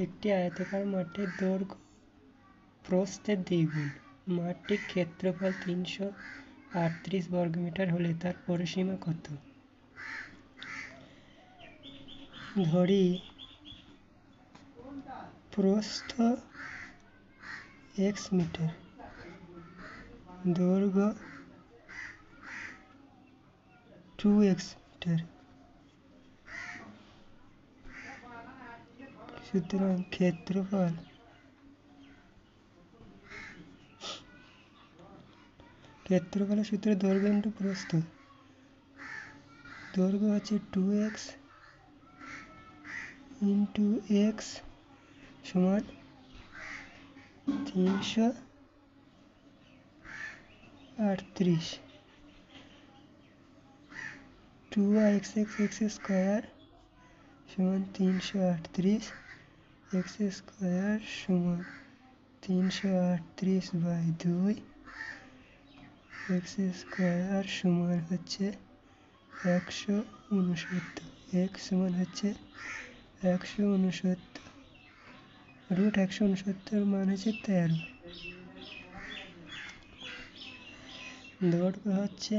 একটি আয়তাকার মাঠের দৈর্ঘ্য প্রস্থের দ্বিগুণ। মাঠটির ক্ষেত্রফল ৩৩৮ বর্গমিটার হলে তার পরিসীমা কত? ধরি প্রস্থ x মিটার, দৈর্ঘ্য 2x মিটার। সুতরাং ক্ষেত্রফলের সূত্র দৈর্ঘ্য ইন্টু প্রস্থ। দৈর্ঘ্য হচ্ছে 2x ইন্টু x সমান 338। 2x স্কয়ার সমান 338, x স্কয়ার সমান 338/2, x স্কয়ার সমান হচ্ছে 169। x সমান হচ্ছে 169, রুট 169 মান হচ্ছে 13। দৈর্ঘ্য হচ্ছে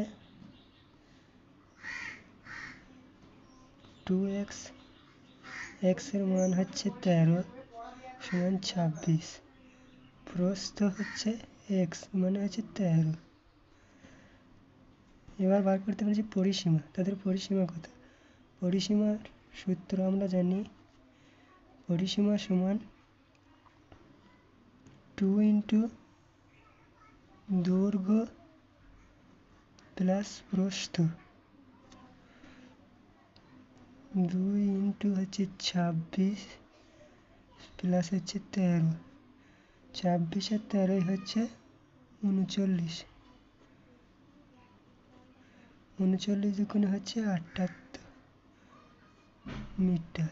2x, x এর মান হচ্ছে 13 সমান 26, প্রস্থ হচ্ছে x মানে হচ্ছে 13। এবার বার করতে বলেছি পরিসীমা। তাদের পরিসীমা কত? পরিসীমার সূত্র আমরা জানি, পরিসীমা সমান 2 ইন্টু দৈর্ঘ্য প্লাস প্রস্থ, 2 ইন্টু হচ্ছে 26 প্লাস হচ্ছে 13, 26 আর 13 হচ্ছে 39, 39 দুগুণে হচ্ছে 78 মিটার।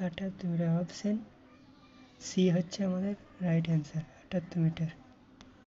78 মিটার। অপশন সি হচ্ছে আমাদের রাইট অ্যান্সার, 78 মিটার।